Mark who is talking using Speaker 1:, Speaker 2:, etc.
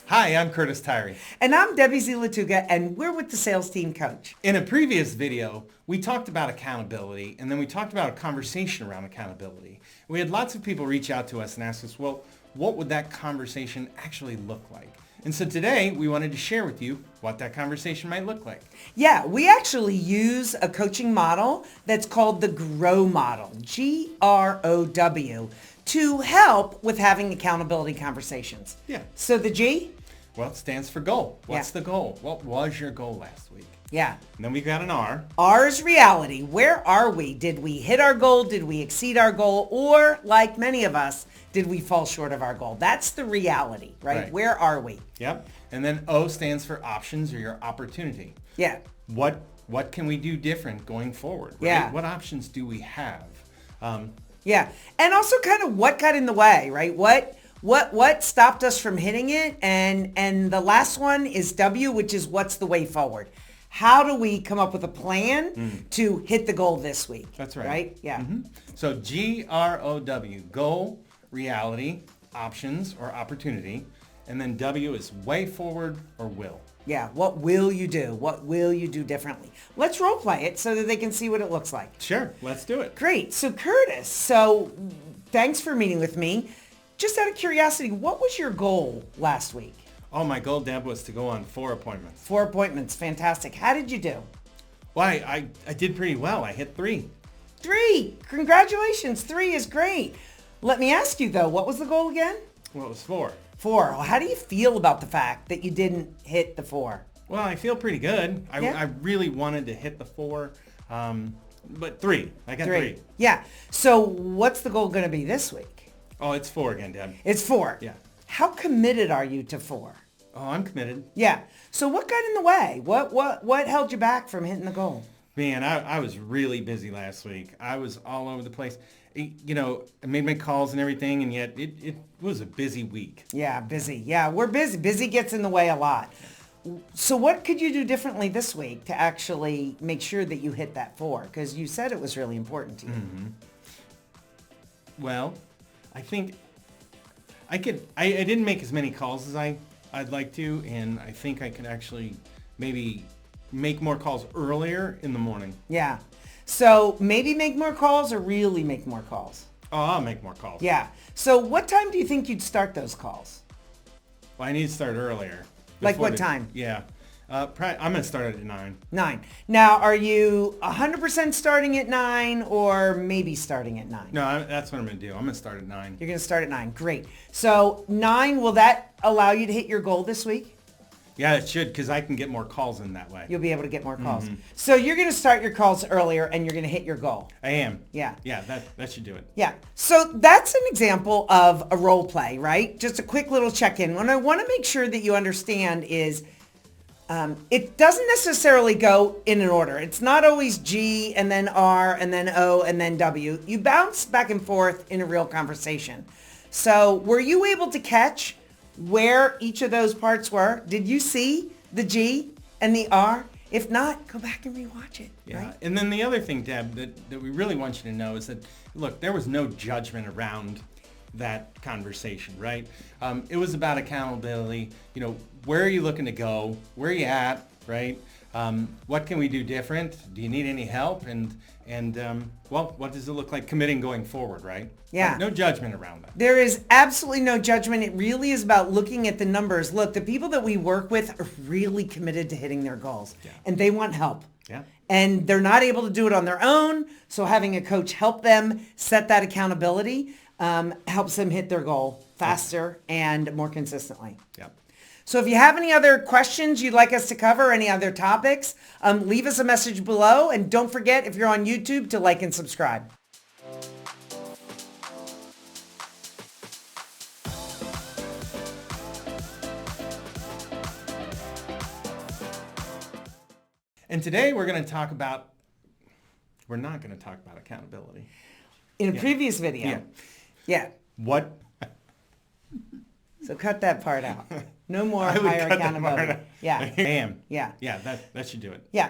Speaker 1: Hi, I'm Curtis Tirey.
Speaker 2: And I'm Debbie Lattuga, and we're with the sales team coach.
Speaker 1: In a previous video, we talked about accountability, and then we talked about a conversation around accountability. We had lots of people reach out to us and ask us, well, what would that conversation actually look like? And so today, we wanted to share with you what that conversation might look like.
Speaker 2: Yeah, we actually use a coaching model that's called the GROW model, G-R-O-W, to help with having accountability conversations.
Speaker 1: Yeah.
Speaker 2: So the G?
Speaker 1: Well, it stands for goal. What's the goal? What was your goal last week?
Speaker 2: Yeah.
Speaker 1: And then we got an R.
Speaker 2: R is reality. Where are we? Did we hit our goal? Did we exceed our goal? Or, like many of us, did we fall short of our goal? That's the reality, right? Where are we?
Speaker 1: Yep. And then O stands for options or your opportunity.
Speaker 2: Yeah.
Speaker 1: What can we do different going forward? Right?
Speaker 2: Yeah.
Speaker 1: What options do we have?
Speaker 2: Yeah. And also kind of what got in the way, right? What stopped us from hitting it? And the last one is W, which is what's the way forward? How do we come up with a plan to hit the goal this week?
Speaker 1: That's right.
Speaker 2: Right? Yeah.
Speaker 1: Mm-hmm. So GROW, goal, reality, options or opportunity. And then W is way forward or will.
Speaker 2: Yeah. What will you do? What will you do differently? Let's role play it so that they can see what it looks like.
Speaker 1: Sure. Let's do it.
Speaker 2: Great. So Curtis, thanks for meeting with me. Just out of curiosity, what was your goal last week?
Speaker 1: Oh, my goal, Deb, was to go on 4 appointments.
Speaker 2: 4 appointments. Fantastic. How did you do?
Speaker 1: Well, I did pretty well. I hit 3.
Speaker 2: 3. Congratulations. 3 is great. Let me ask you, though, what was the goal again?
Speaker 1: Well, it was 4.
Speaker 2: 4. Well, how do you feel about the fact that you didn't hit the 4?
Speaker 1: Well, I feel pretty good.
Speaker 2: Yeah.
Speaker 1: I really wanted to hit the 4, but 3. I got 3.
Speaker 2: Yeah. So what's the goal going to be this week?
Speaker 1: Oh, it's 4 again, Deb.
Speaker 2: It's 4.
Speaker 1: Yeah.
Speaker 2: How committed are you to 4?
Speaker 1: Oh, I'm committed.
Speaker 2: Yeah. So what got in the way? What held you back from hitting the goal?
Speaker 1: Man, I was really busy last week. I was all over the place. You know, I made my calls and everything, and yet it was a busy week.
Speaker 2: Yeah, busy. Yeah, we're busy. Busy gets in the way a lot. So what could you do differently this week to actually make sure that you hit that 4? Because you said it was really important to you.
Speaker 1: Mm-hmm. Well, I think I didn't make as many calls as I'd like to, and I think I could actually maybe make more calls earlier in the morning.
Speaker 2: Yeah. So maybe make more calls or really make more calls?
Speaker 1: Oh, I'll make more calls.
Speaker 2: Yeah. So what time do you think you'd start those calls?
Speaker 1: Well, I need to start earlier.
Speaker 2: Like what time?
Speaker 1: Yeah. I'm going to start at 9.
Speaker 2: 9. Now, are you 100% starting at 9 or maybe starting at 9?
Speaker 1: No, that's what I'm going to do. I'm going to start at 9.
Speaker 2: You're going to start at 9. Great. So 9, will that allow you to hit your goal this week?
Speaker 1: Yeah, it should, because I can get more calls in that way.
Speaker 2: You'll be able to get more calls. Mm-hmm. So you're going to start your calls earlier and you're going to hit your goal.
Speaker 1: I am.
Speaker 2: Yeah.
Speaker 1: Yeah, that should do it.
Speaker 2: Yeah. So that's an example of a role play, right? Just a quick little check-in. What I want to make sure that you understand is it doesn't necessarily go in an order. It's not always G and then R and then O and then W. You bounce back and forth in a real conversation. So were you able to catch where each of those parts were? Did you see the G and the R? If not, go back and rewatch it.
Speaker 1: Yeah.
Speaker 2: Right?
Speaker 1: And then the other thing, Deb, that we really want you to know is that, look, there was no judgment around that conversation, right? It was about accountability. You know, where are you looking to go? Where are you at, right? What can we do different? Do you need any help? And well, what does it look like committing going forward, right?
Speaker 2: Yeah.
Speaker 1: No judgment around that.
Speaker 2: There is absolutely no judgment. It really is about looking at the numbers. Look, the people that we work with are really committed to hitting their goals, and they want help.
Speaker 1: Yeah.
Speaker 2: And they're not able to do it on their own. So having a coach help them set that accountability helps them hit their goal faster and more consistently.
Speaker 1: Yeah.
Speaker 2: So if you have any other questions you'd like us to cover, any other topics, leave us a message below. And don't forget, if you're on YouTube, to like and subscribe.
Speaker 1: And today we're not going to talk about accountability.
Speaker 2: In a previous video. Yeah.
Speaker 1: What?
Speaker 2: So cut that part out. No more
Speaker 1: I would
Speaker 2: higher
Speaker 1: cut that
Speaker 2: accountability.
Speaker 1: part out.
Speaker 2: Yeah.
Speaker 1: I am.
Speaker 2: Yeah.
Speaker 1: Yeah, that should do it.
Speaker 2: Yeah.